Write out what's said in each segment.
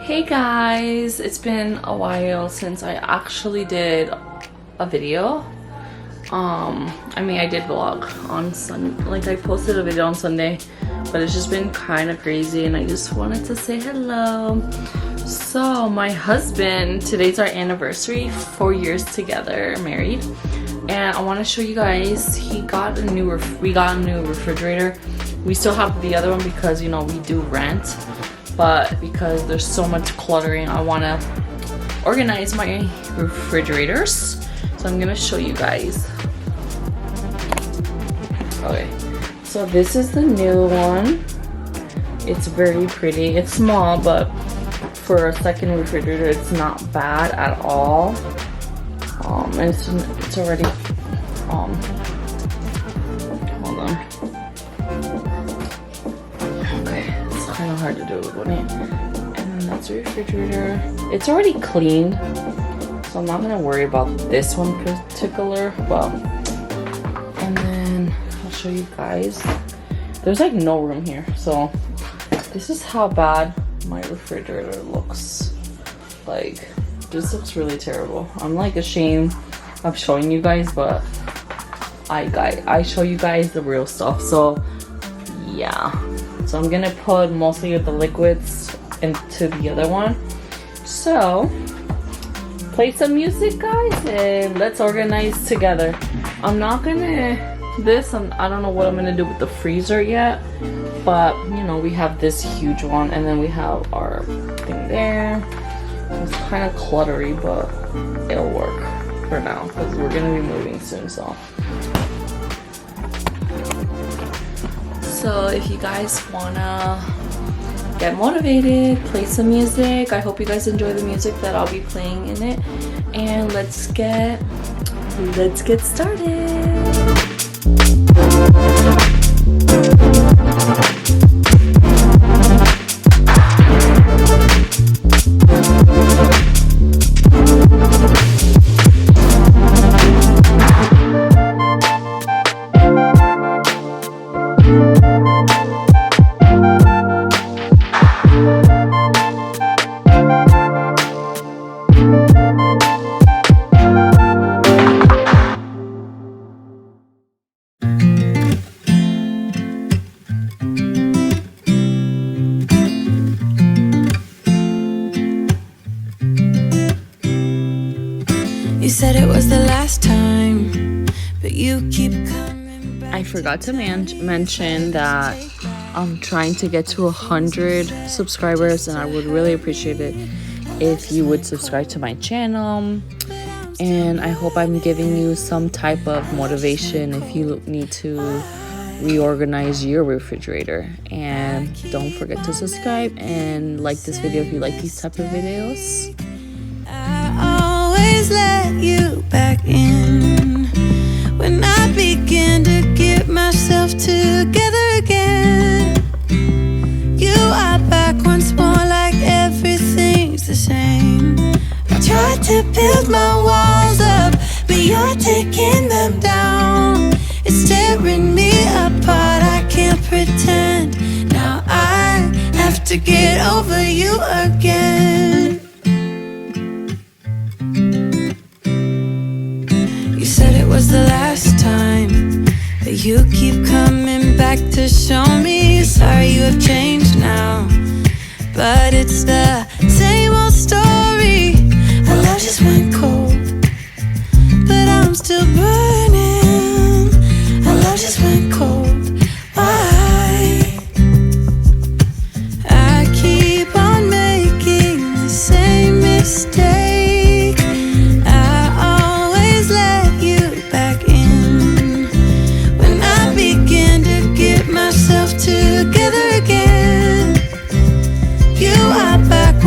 Hey guys, it's been a while since I actually did a video. I did vlog on Sunday, like I posted a video on Sunday, but it's just been kind of crazy and I just wanted to say hello. So my husband, today's our anniversary, 4 years together, married, and I want to show you guys, we got a new refrigerator. We still have the other one because, you know, we do rent, but because there's so much cluttering, I want to organize my refrigerators. So I'm gonna show you guys. Okay, so this is the new one. It's very pretty. It's small, but for a second refrigerator, it's not bad at all. And it's already hold on. Okay, it's kind of hard to do with one hand. And then that's the refrigerator. It's already cleaned, so I'm not gonna worry about this one particular. Well, and then I'll show you guys. There's like no room here, so this is how bad my refrigerator looks. Like, this looks really terrible. I'm like ashamed of showing you guys, but I show you guys the real stuff. So yeah, so I'm gonna put mostly of the liquids into the other one. So play some music, guys, and let's organize together. I'm not gonna I don't know what I'm gonna do with the freezer yet, but you know, we have this huge one, and then we have our thing there. It's kind of cluttery, but it'll work for now because we're gonna be moving soon. So if you guys wanna get motivated, play some music. I hope you guys enjoy the music that I'll be playing in it, and let's get started. You said it was the last time, but you keep coming back. I forgot to mention that I'm trying to get to 100 subscribers, and I would really appreciate it if you would subscribe to my channel. And I hope I'm giving you some type of motivation if you need to reorganize your refrigerator. And don't forget to subscribe and like this video if you like these type of videos. Let you back in when I begin to get myself together again. You are back once more, like everything's the same. I tried to build my walls up, but you're taking them down. It's tearing me apart, I can't pretend. Now I have to get over you again. Was the last time, but you keep coming back to show me. Sorry you have changed now, but it's the same old story. Our love just went cold, but I'm still burning. Our love just went cold. Why? I keep on making the same mistake. Together again, you are back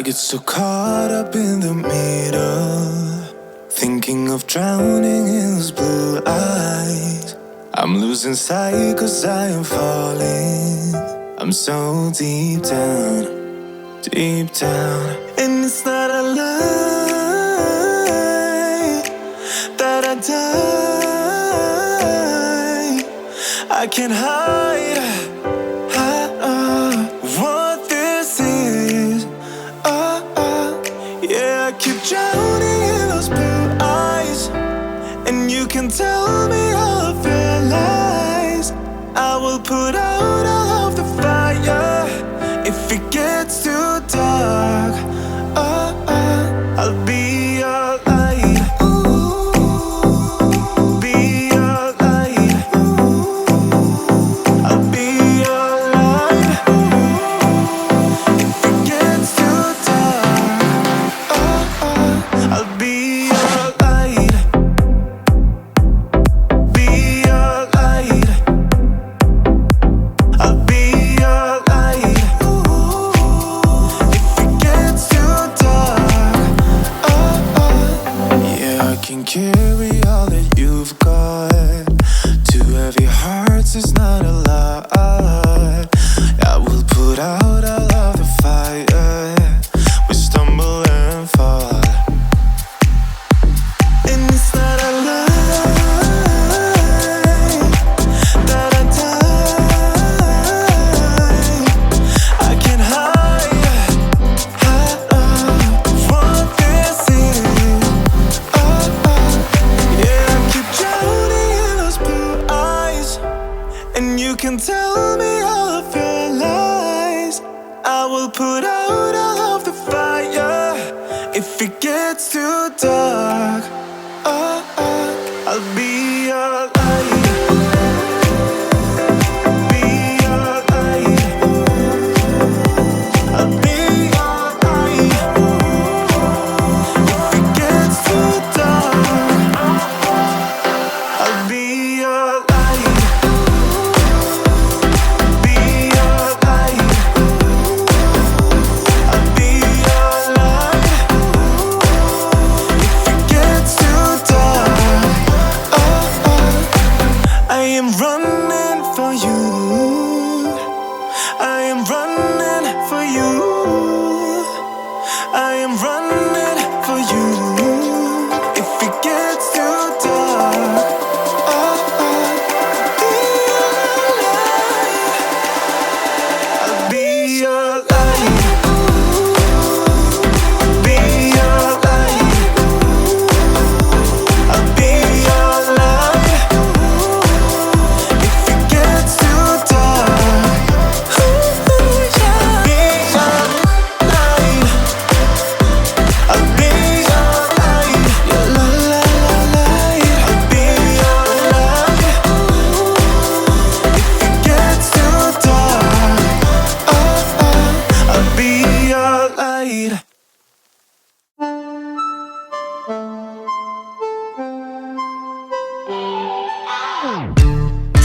get so caught up in the middle, thinking of drowning in those blue eyes. I'm losing sight 'cause I am falling. I'm so deep down, deep down. And it's not a lie that I die. I can't hide what this is. Yeah, I keep drowning in those blue eyes, and you can tell me all of your lies. I will put out all of the fire if it gets too dark. I'll be your light. Be your light. I'll be your light. If it gets too dark, I'll be your light. Be your light. I'll be your light. If it gets too dark, yeah, I can carry all that you've got. Two heavy hearts is not a lot. I will put out all of the fire. We stumble and fall, and it's not a lie that I die. I can't hide what this is. Yeah, I keep drowning in those blue eyes, and you can tell me all of your lies. I will put out all of the fire if it gets too dark. I'll be your light. Be your light. I'll be your light. If it gets too dark, I'll be your light. Be your light. I'll be your light. If it gets too dark, I am running for you. I am running for you. I am running for you. If it gets too dark, I'll be your light. Be your light. I'll be your light. If it gets too dark, I'll be your light. I'll be your light. Your light. I'll be your light. If it gets too dark, I'll be your light.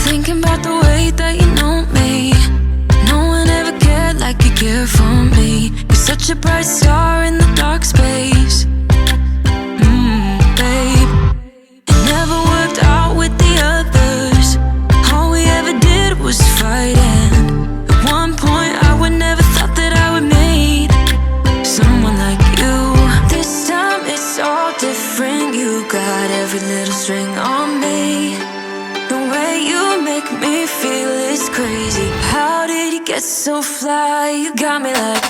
Thinking about the way that you know me. No one ever cared like you care for me. You're such a bright star in the dark space. Babe, it never worked out with the others. All we ever did was fight, and at one point I would never thought that I would meet someone like you. This time it's all different. You got every little string on me. The way you make me feel is crazy. How did you get so fly? You got me like